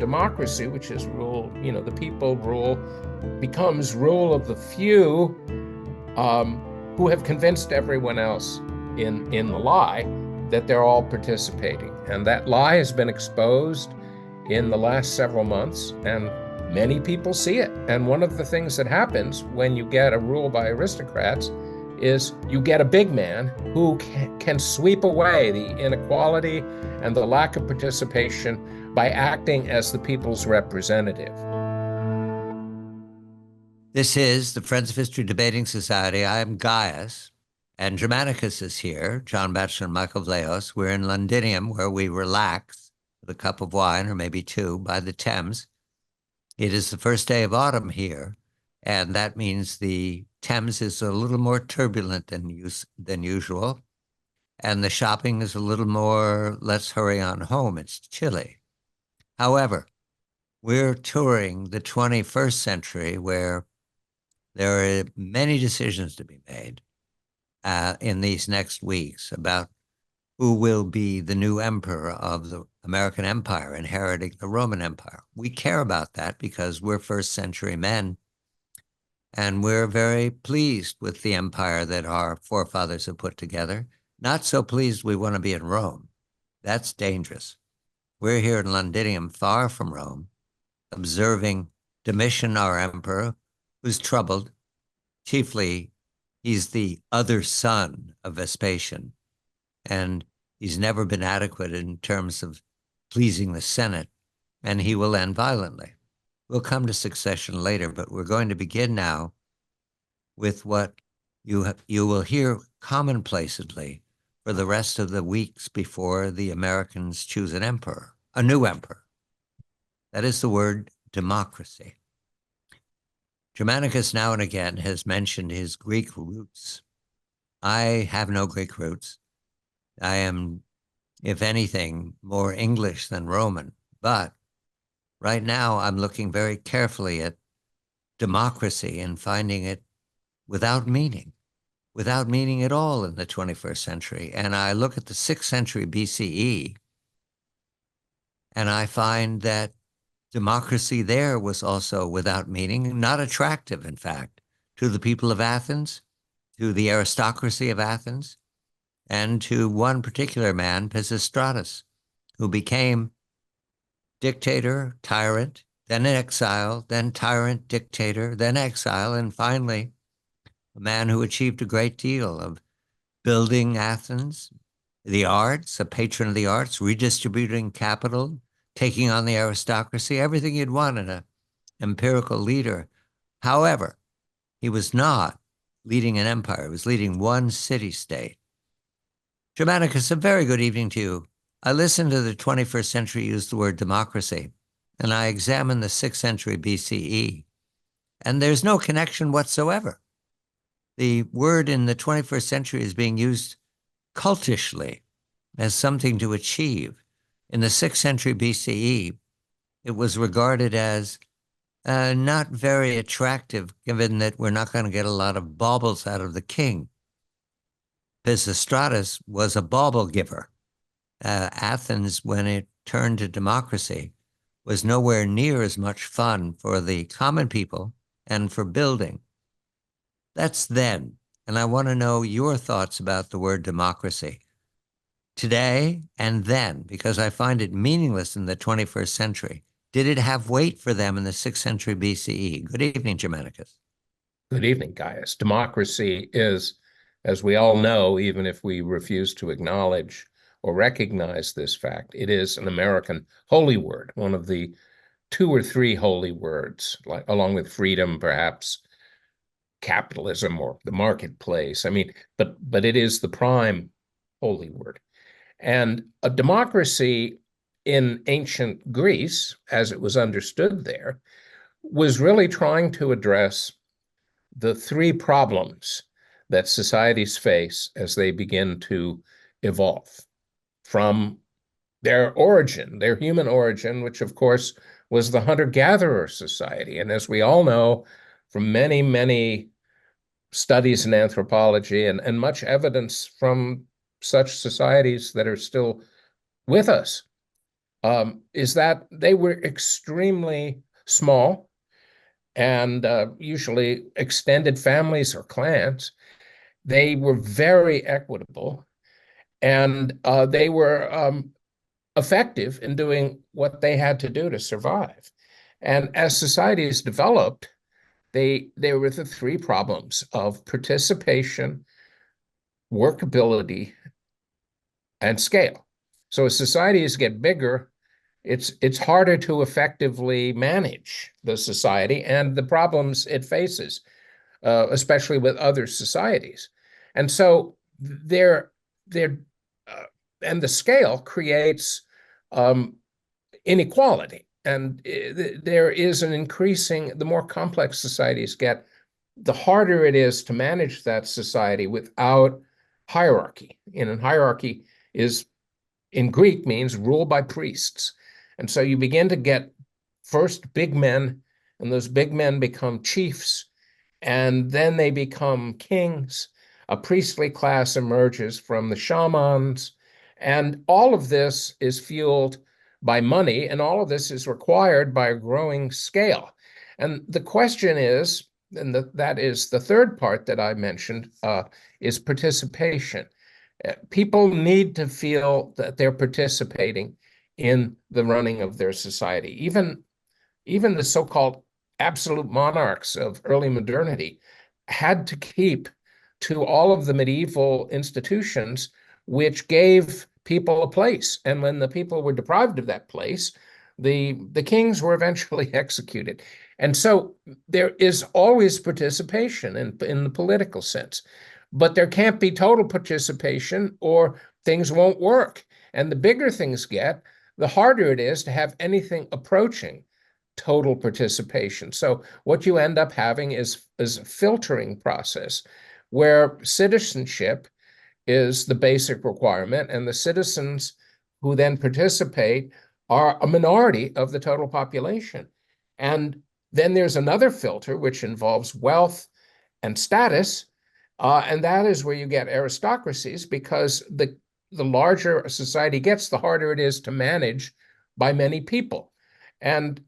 democracy, which is rule, the people rule, becomes rule of the few, who have convinced everyone else in the lie that they're all participating. And that lie has been exposed in the last several months, and many people see it. And one of the things that happens when you get a rule by aristocrats is you get a big man who can sweep away the inequality and the lack of participation by acting as the people's representative. This is the Friends of History Debating Society. I am Gaius, and Germanicus is here, John Batchelor and Michael Vlahos. We're in Londinium, where we relax with a cup of wine, or maybe two, by the Thames. It is the first day of autumn here, and that means the Thames is a little more turbulent than usual, and the shopping is a little more, let's hurry on home, it's chilly. However, we're touring the 21st century, where there are many decisions to be made in these next weeks about who will be the new emperor of the American Empire, inheriting the Roman Empire. We care about that because we're first century men, and we're very pleased with the empire that our forefathers have put together. Not so pleased we want to be in Rome. That's dangerous. We're here in Londinium, far from Rome, observing Domitian, our emperor, who's troubled. Chiefly, he's the other son of Vespasian, and he's never been adequate in terms of pleasing the Senate, and he will end violently. We'll come to succession later, but we're going to begin now with what you will hear commonplacedly for the rest of the weeks before the Americans choose an emperor, a new emperor. That is the word democracy. Germanicus now and again has mentioned his Greek roots. I have no Greek roots. I am, if anything, more English than Roman. But right now I'm looking very carefully at democracy and finding it without meaning at all in the 21st century. And I look at the 6th century BCE, and I find that democracy there was also without meaning, not attractive, in fact, to the people of Athens, to the aristocracy of Athens, and to one particular man, Pisistratus, who became dictator, tyrant, then exile, then tyrant, dictator, then exile, and finally a man who achieved a great deal of building Athens, the arts, a patron of the arts, redistributing capital, taking on the aristocracy, everything you'd want in an empirical leader. However, he was not leading an empire. He was leading one city-state. Germanicus, a very good evening to you. I listened to the 21st century use the word democracy, and I examined the 6th century BCE, and there's no connection whatsoever. The word in the 21st century is being used cultishly as something to achieve. In the 6th century BCE, it was regarded as not very attractive, given that we're not going to get a lot of baubles out of the king. Pisistratus was a bauble giver. Athens, when it turned to democracy, was nowhere near as much fun for the common people and for building. That's then, and I want to know your thoughts about the word democracy today and then, because I find it meaningless in the 21st century. Did it have weight for them in the 6th century BCE? Good evening, Germanicus. Good evening, Gaius. Democracy is, as we all know, even if we refuse to acknowledge or recognize this fact, it is an American holy word, one of the 2 or 3 holy words, like, along with freedom, perhaps capitalism or the marketplace. I mean, but it is the prime holy word. And a democracy in ancient Greece, as it was understood there, was really trying to address the 3 problems that societies face as they begin to evolve from their origin, their human origin, which of course was the hunter-gatherer society. And as we all know from many, many studies in anthropology and much evidence from such societies that are still with us, is that they were extremely small and usually extended families or clans. They were very equitable, and they were effective in doing what they had to do to survive. And as societies developed, there were the three problems of participation, workability, and scale. So as societies get bigger, it's harder to effectively manage the society and the problems it faces, especially with other societies. And so they're and the scale creates inequality. And there is an increasing, the more complex societies get, the harder it is to manage that society without hierarchy. And hierarchy is, in Greek, means rule by priests. And so you begin to get first big men, and those big men become chiefs, and then they become kings. A priestly class emerges from the shamans, and all of this is fueled by money, and all of this is required by a growing scale. And the question is, and that is the third part that I mentioned, is participation. People need to feel that they're participating in the running of their society. Even the so-called absolute monarchs of early modernity had to keep to all of the medieval institutions which gave people a place. And when the people were deprived of that place, the kings were eventually executed. And so there is always participation in the political sense, but there can't be total participation or things won't work. And the bigger things get, the harder it is to have anything approaching total participation. So what you end up having is a filtering process where citizenship is the basic requirement, and the citizens who then participate are a minority of the total population. And then there's another filter which involves wealth and status, and that is where you get aristocracies, because the larger a society gets, the harder it is to manage by many people. And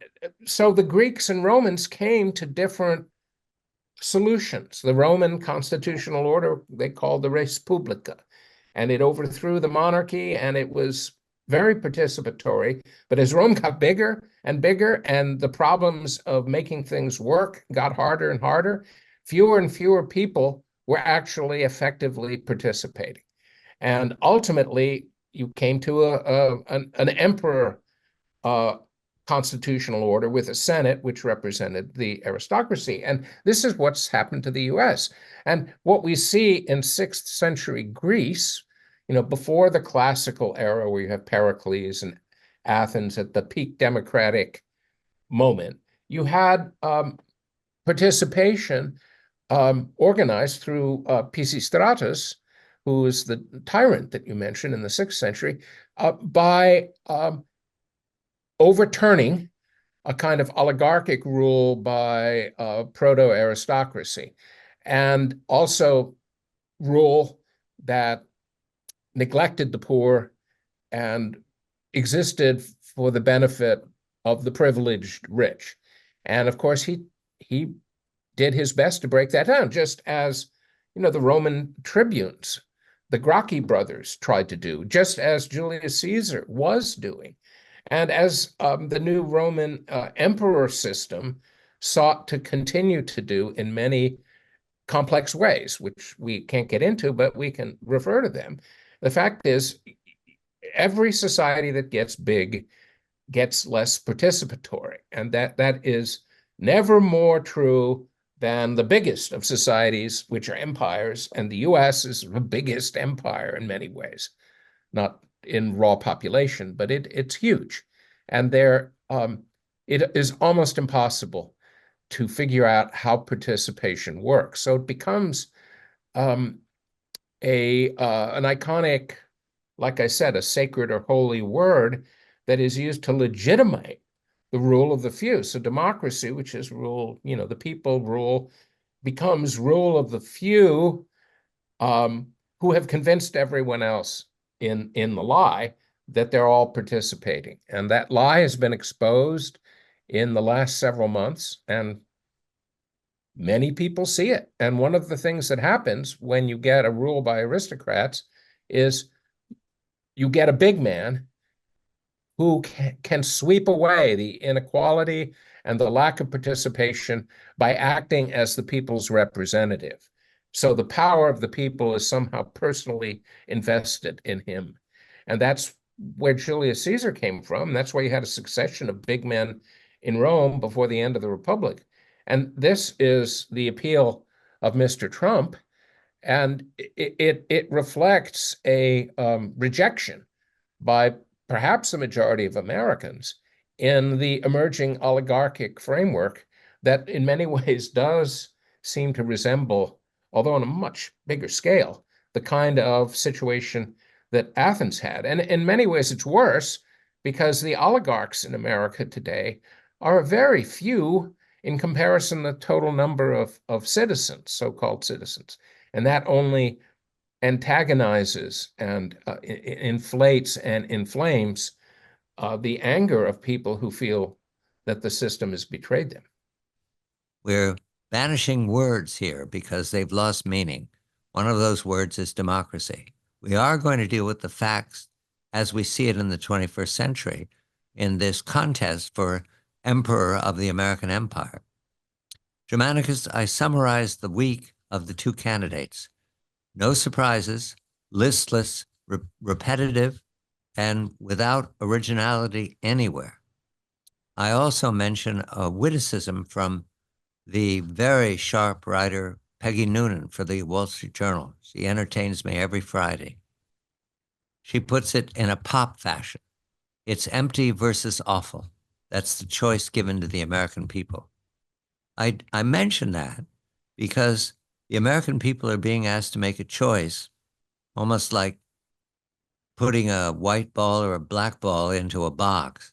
so the Greeks and Romans came to different solutions. The Roman constitutional order they called the res publica, and it overthrew the monarchy, and it was very participatory. But as Rome got bigger and bigger, and the problems of making things work got harder and harder, fewer and fewer people were actually effectively participating. And ultimately, you came to an emperor constitutional order with a Senate, which represented the aristocracy. And this is what's happened to the US. And what we see in 6th century Greece, before the classical era where you have Pericles and Athens at the peak democratic moment, you had participation organized through Pisistratus, who is the tyrant that you mentioned in the 6th century, by overturning a kind of oligarchic rule by proto-aristocracy, and also rule that neglected the poor and existed for the benefit of the privileged rich. And of course, he did his best to break that down, just as the Roman tribunes, the Gracchi brothers, tried to do, just as Julius Caesar was doing. And as the new Roman emperor system sought to continue to do in many complex ways, which we can't get into, but we can refer to them. The fact is, every society that gets big gets less participatory. And that is never more true than the biggest of societies, which are empires. And the US is the biggest empire in many ways, not in raw population, but it's huge. And it is almost impossible to figure out how participation works. So it becomes an iconic, like I said, a sacred or holy word that is used to legitimate the rule of the few. So democracy, which is rule, the people rule, becomes rule of the few who have convinced everyone else in the lie that they're all participating. And that lie has been exposed in the last several months, and many people see it. And one of the things that happens when you get a rule by aristocrats is you get a big man who can sweep away the inequality and the lack of participation by acting as the people's representative. So the power of the people is somehow personally invested in him. And that's where Julius Caesar came from. That's why you had a succession of big men in Rome before the end of the Republic. And this is the appeal of Mr. Trump. And it reflects a rejection by perhaps the majority of Americans in the emerging oligarchic framework that in many ways does seem to resemble, although on a much bigger scale, the kind of situation that Athens had. And in many ways, it's worse because the oligarchs in America today are very few in comparison to the total number of citizens, so-called citizens. And that only antagonizes and inflates and inflames the anger of people who feel that the system has betrayed them. We're banishing words here because they've lost meaning. One of those words is democracy. We are going to deal with the facts as we see it in the 21st century in this contest for emperor of the American Empire. Germanicus, I summarized the week of the two candidates. No surprises, listless, repetitive, and without originality anywhere. I also mention a witticism from the very sharp writer Peggy Noonan for the Wall Street Journal. She entertains me every Friday. She puts it in a pop fashion. It's empty versus awful. That's the choice given to the American people. I mention that because the American people are being asked to make a choice, almost like putting a white ball or a black ball into a box,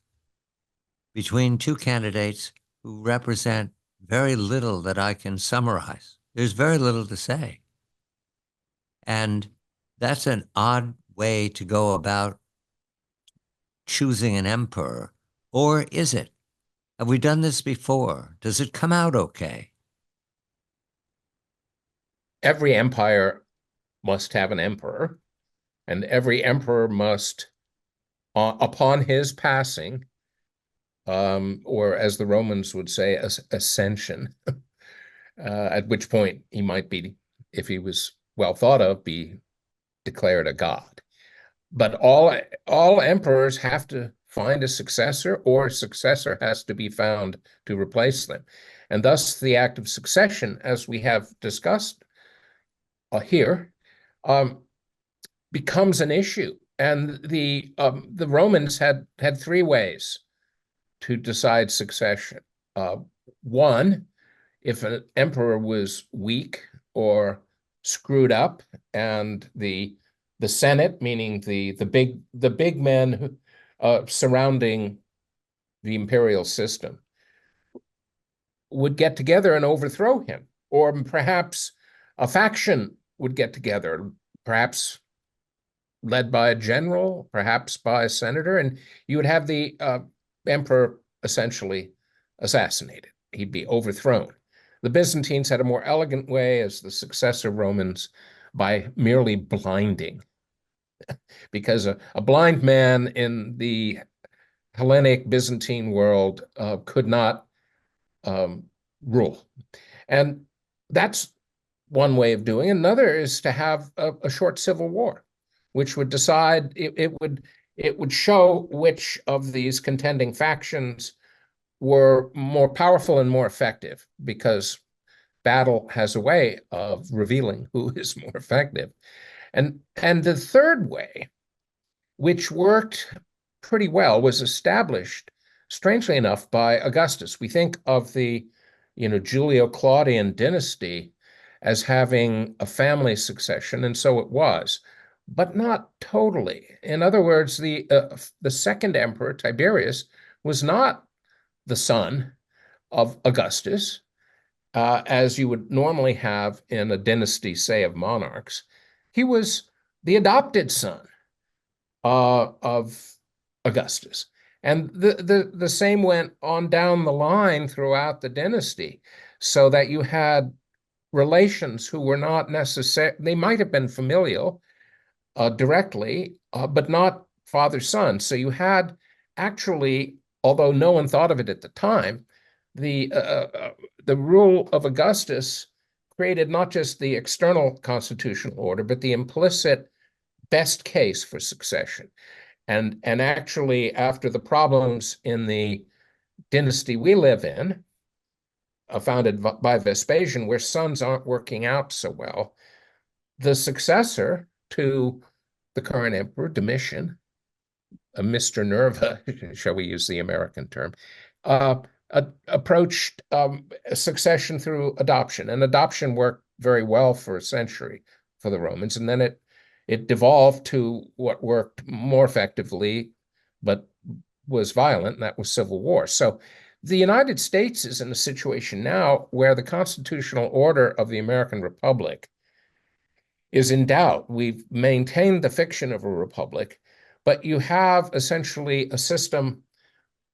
between two candidates who represent very little that I can summarize. There's very little to say. And that's an odd way to go about choosing an emperor. Or is it? Have we done this before? Does it come out okay? Every empire must have an emperor, and every emperor must, upon his passing, or as the Romans would say, ascension, at which point he might be, if he was well thought of, be declared a god. But all emperors have to find a successor, or a successor has to be found to replace them. And thus the act of succession, as we have discussed here, becomes an issue. And the Romans had three ways to decide succession. One, if an emperor was weak or screwed up, and the Senate, meaning the big men surrounding the imperial system, would get together and overthrow him, or perhaps a faction would get together, perhaps led by a general, perhaps by a senator, and you would have the emperor essentially assassinated. He'd be overthrown. The Byzantines had a more elegant way as the successor Romans by merely blinding, because a blind man in the Hellenic Byzantine world could not rule. And that's one way of doing it. Another is to have a short civil war, which would decide, it would show which of these contending factions were more powerful and more effective, because battle has a way of revealing who is more effective. And the third way, which worked pretty well, was established, strangely enough, by Augustus. We think of the Julio-Claudian dynasty as having a family succession, and so it was, but not totally. In other words, the second emperor, Tiberius, was not the son of Augustus, as you would normally have in a dynasty, say, of monarchs. He was the adopted son of Augustus. And the same went on down the line throughout the dynasty, so that you had relations who were not necessary, they might have been familial directly, but not father-son. So you had actually, although no one thought of it at the time, the rule of Augustus created not just the external constitutional order, but the implicit best case for succession. And actually, after the problems in the dynasty we live in, founded by Vespasian, where sons aren't working out so well, the successor to the current emperor, Domitian, Mr. Nerva, shall we use the American term, approached succession through adoption. And adoption worked very well for a century for the Romans. And then it devolved to what worked more effectively, but was violent, and that was civil war. So the United States is in a situation now where the constitutional order of the American Republic is in doubt. We've maintained the fiction of a republic, but you have essentially a system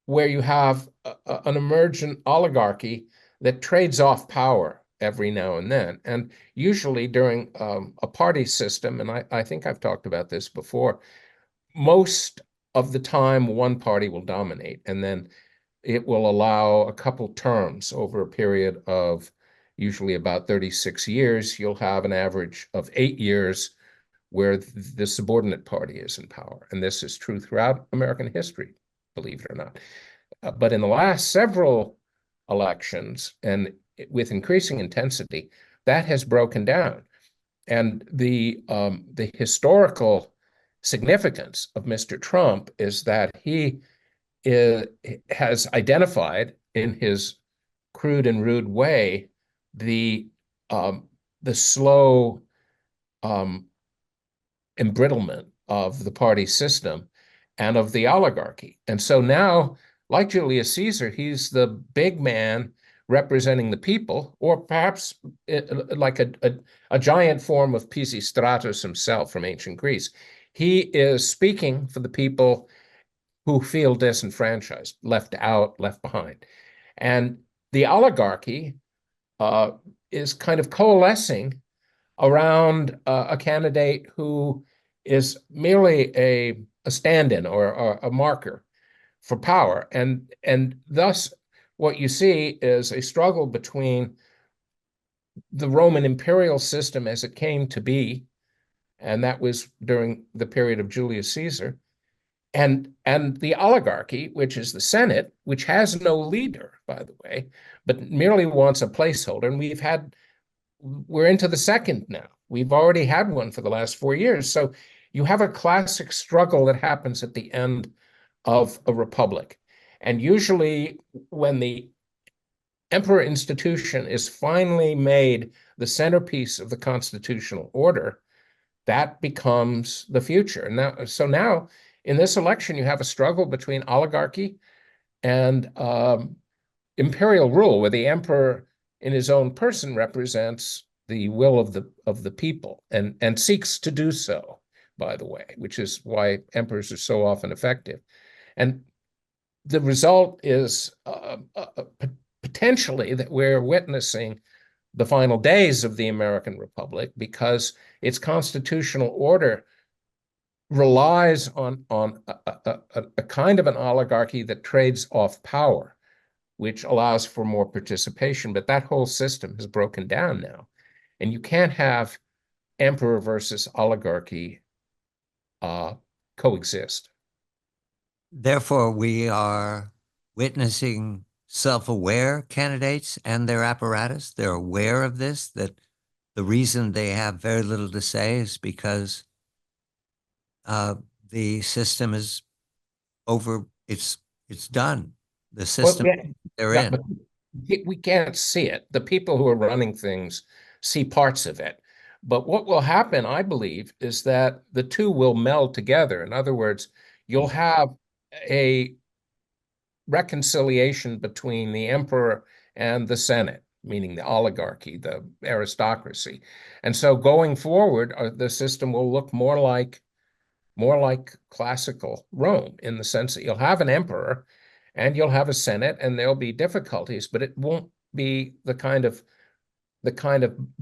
where you have an emergent oligarchy that trades off power every now and then. And usually during a party system, and I think I've talked about this before, most of the time one party will dominate, and then it will allow a couple terms over a period of usually about 36 years. You'll have an average of 8 years where the subordinate party is in power. And this is true throughout American history, believe it or not. But in the last several elections, and with increasing intensity, that has broken down. And the historical significance of Mr. Trump is that he has identified in his crude and rude way the slow embrittlement of the party system and of the oligarchy. And so now, like Julius Caesar, he's the big man representing the people, or perhaps like a giant form of Pisistratus himself from ancient Greece. He is speaking for the people who feel disenfranchised, left out, left behind. And the oligarchy is kind of coalescing around a candidate who is merely a stand-in or a marker for power. And thus, what you see is a struggle between the Roman imperial system as it came to be, and that was during the period of Julius Caesar, and the oligarchy, which is the Senate, which has no leader, by the way, but merely wants a placeholder. And we're into the second now. We've already had one for the last 4 years. So you have a classic struggle that happens at the end of a republic. And usually when the emperor institution is finally made the centerpiece of the constitutional order, that becomes the future. So now in this election, you have a struggle between oligarchy and imperial rule, where the emperor in his own person represents the will of the people and seeks to do so, by the way, which is why emperors are so often effective. And the result is potentially that we're witnessing the final days of the American Republic, because its constitutional order relies on a kind of an oligarchy that trades off power, which allows for more participation. But that whole system has broken down now. And you can't have emperor versus oligarchy coexist. Therefore, we are witnessing self-aware candidates and their apparatus. They're aware of this, that the reason they have very little to say is because the system is over. It's done. The system they're in. But we can't see it. The people who are running things see parts of it. But what will happen, I believe, is that the two will meld together. In other words, you'll have a reconciliation between the emperor and the Senate, meaning the oligarchy, the aristocracy. And so going forward, the system will look more like more like classical Rome, in the sense that you'll have an emperor and you'll have a senate, and there'll be difficulties, but it won't be the kind of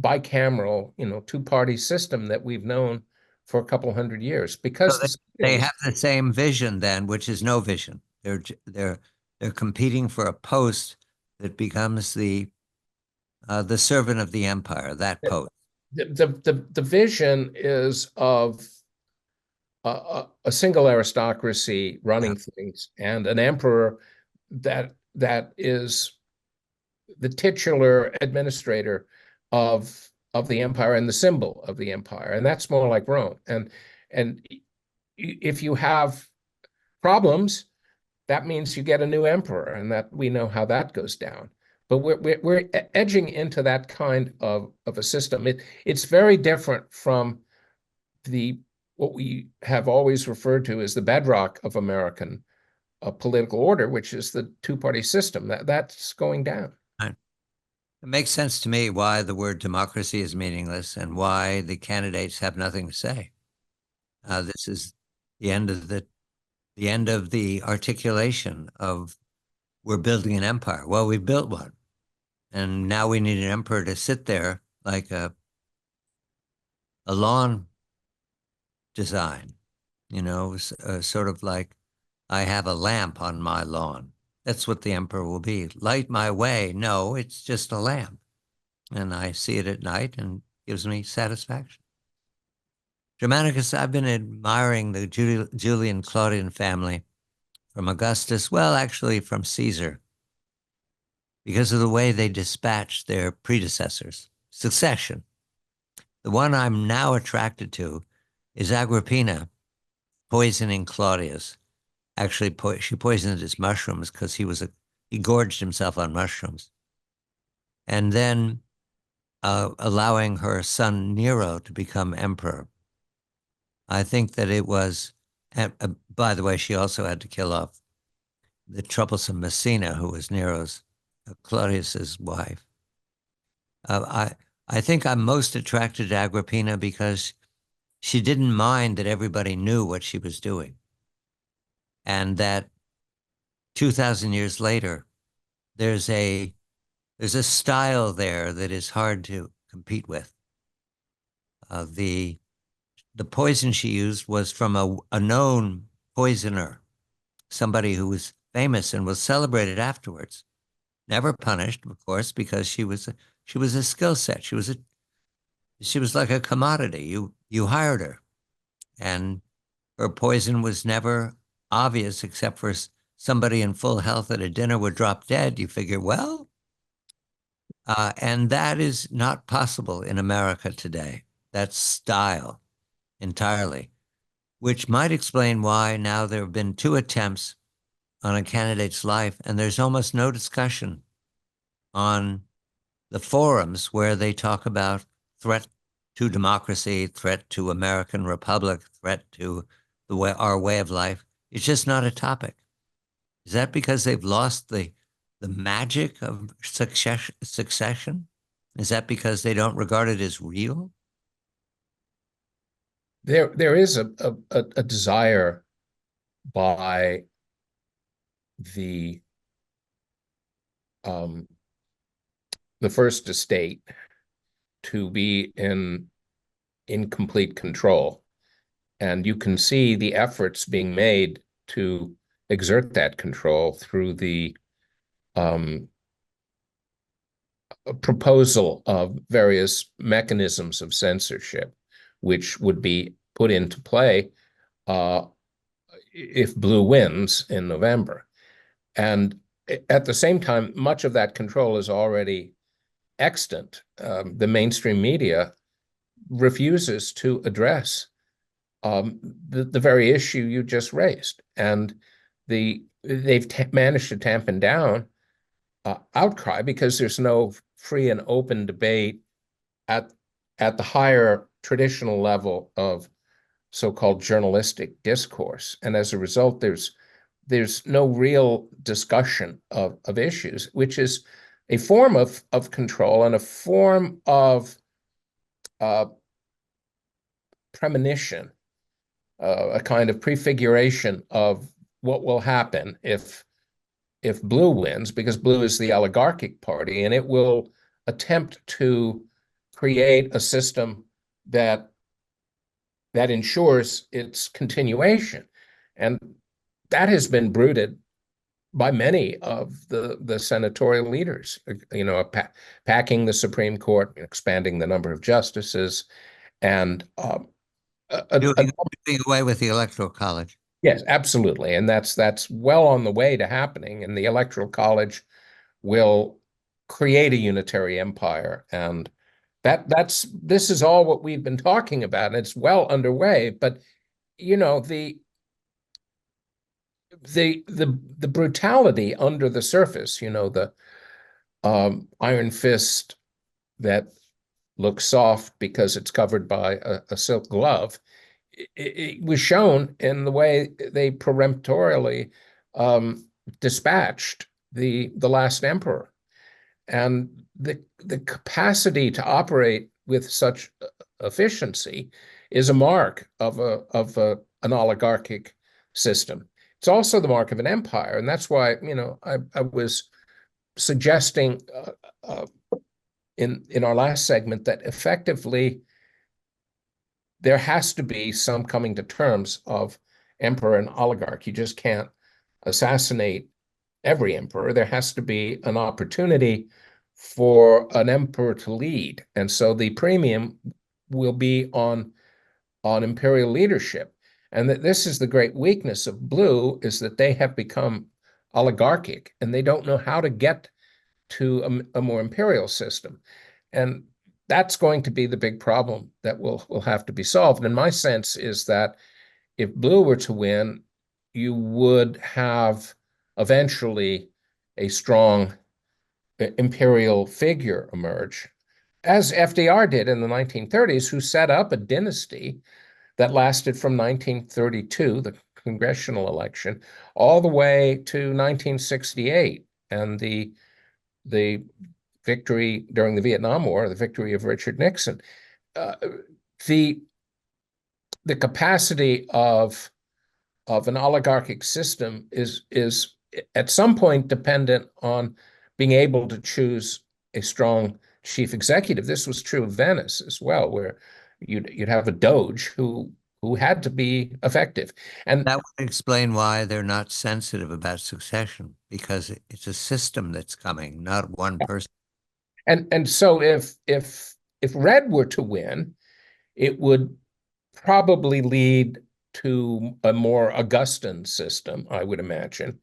bicameral, two-party system that we've known for a couple hundred years, because So they have the same vision then, which is no vision. They're competing for a post that becomes the servant of the empire, that post. The vision is of a single aristocracy running things, and an emperor that is the titular administrator of the empire and the symbol of the empire, and that's more like Rome. And if you have problems, that means you get a new emperor, and that we know how that goes down. But we're edging into that kind of a system. It's very different from what we have always referred to as the bedrock of American political order, which is the two-party system. That's going down. It makes sense to me why the word democracy is meaningless and why the candidates have nothing to say. This is the end of the articulation of we're building an empire. Well, we've built one, and now we need an emperor to sit there like a lawn design, sort of like I have a lamp on my lawn. That's what the emperor will be. Light my way. No, it's just a lamp. And I see it at night and gives me satisfaction. Germanicus, I've been admiring the Julian Claudian family from Augustus, well, actually from Caesar, because of the way they dispatched their predecessors. Succession. The one I'm now attracted to is Agrippina poisoning Claudius. Actually, she poisoned his mushrooms because he gorged himself on mushrooms. And then allowing her son Nero to become emperor. I think that it was, by the way, she also had to kill off the troublesome Messina, who was Claudius's wife. I think I'm most attracted to Agrippina because she didn't mind that everybody knew what she was doing. And that 2,000 years later, there's a style there that is hard to compete with. The poison she used was from a known poisoner, somebody who was famous and was celebrated afterwards. Never punished, of course, because she was a skill set. She was like a commodity. You hired her, and her poison was never obvious, except for somebody in full health at a dinner would drop dead. You figure, well, and that is not possible in America today. That's style entirely, which might explain why now there have been 2 attempts on a candidate's life, and there's almost no discussion on the forums where they talk about threat to democracy, threat to American republic, threat to our way of life. It's just not a topic. Is that because they've lost the magic of succession? Is that because they don't regard it as real? There is a desire by the first estate to be in complete control, and you can see the efforts being made to exert that control through the proposal of various mechanisms of censorship, which would be put into play if blue wins in November. And at the same time, much of that control is already extant. The mainstream media refuses to address the very issue you just raised, and they've managed to tampen down outcry because there's no free and open debate at the higher traditional level of so-called journalistic discourse, and as a result, there's no real discussion of issues, which is a form of control and a form of premonition a kind of prefiguration of what will happen if blue wins, because blue is the oligarchic party, and it will attempt to create a system that ensures its continuation. And that has been bruited by many of the senatorial leaders, packing the Supreme Court, expanding the number of justices, and doing away with the Electoral College. yes, absolutely. And that's well on the way to happening. And the Electoral College will create a unitary empire. And this is all what we've been talking about. And it's well underway. But the brutality under the surface, the iron fist that looks soft because it's covered by a silk glove, it was shown in the way they peremptorily dispatched the last emperor, and the capacity to operate with such efficiency is a mark of an oligarchic system. It's also the mark of an empire, and that's why I was suggesting in our last segment that effectively there has to be some coming to terms of emperor and oligarch. You just can't assassinate every emperor. There has to be an opportunity for an emperor to lead. And so the premium will be on imperial leadership. And that this is the great weakness of blue, is that they have become oligarchic and they don't know how to get to a more imperial system. And that's going to be the big problem that will have to be solved. And my sense is that if blue were to win, you would have eventually a strong imperial figure emerge, as FDR did in the 1930s, who set up a dynasty that lasted from 1932, the congressional election, all the way to 1968, and the victory during the Vietnam War, the victory of Richard Nixon. The capacity of an oligarchic system is at some point dependent on being able to choose a strong chief executive. This was true of Venice as well, where you'd have a doge who had to be effective. And that would explain why they're not sensitive about succession, because it's a system that's coming, not one person. And so if red were to win, it would probably lead to a more Augustan system, I would imagine,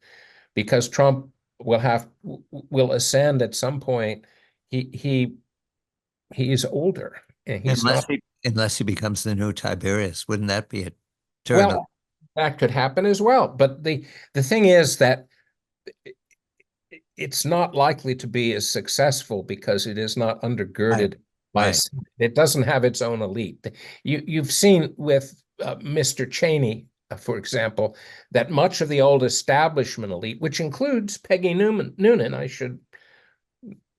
because Trump will ascend at some point. He is older, and he's unless he becomes the new Tiberius. Wouldn't that be a turn? Well, that could happen as well. But the thing is that it's not likely to be as successful because it is not undergirded by it doesn't have its own elite. You've seen with Mr. Cheney, for example, that much of the old establishment elite, which includes Peggy Noonan, I should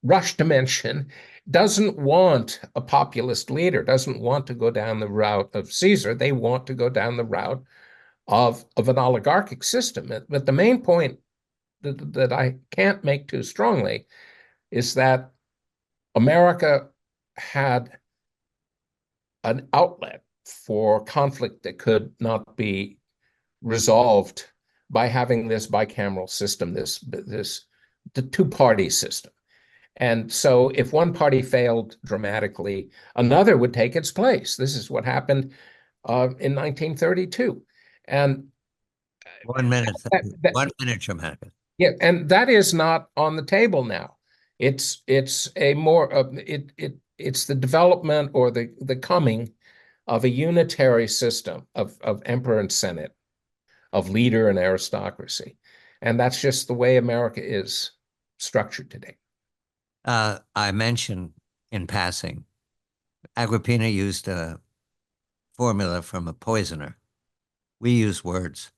rush to mention, doesn't want a populist leader, doesn't want to go down the route of Caesar. They want to go down the route of an oligarchic system. But the main point that I can't make too strongly is that America had an outlet for conflict that could not be resolved by having this bicameral system, the two-party system. And so if one party failed dramatically, another would take its place. This is what happened in 1932. And 1 minute, 1 minute, Germanicus. Yeah, and that is not on the table now. It's a more it's the development or the coming of a unitary system of emperor and senate, of leader and aristocracy, and that's just the way America is structured today. I mentioned in passing, Agrippina used a formula from a poisoner. We use works.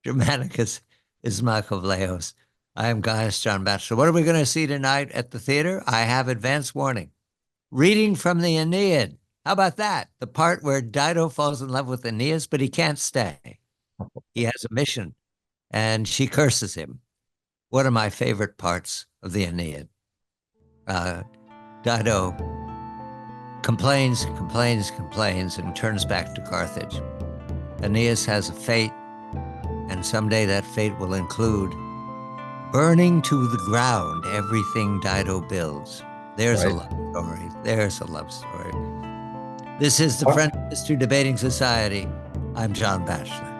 Germanicus is Michael Vlahos. I am Gaius John Batchelor. What are we going to see tonight at the theater? I have advance warning. Reading from the Aeneid. How about that? The part where Dido falls in love with Aeneas, but he can't stay. He has a mission, and she curses him. One of my favorite parts of the Aeneid. Dido complains, and turns back to Carthage. Aeneas has a fate, and someday that fate will include burning to the ground everything Dido builds. There's a love story. There's a love story. This is the French History Debating Society. I'm John Batchelor.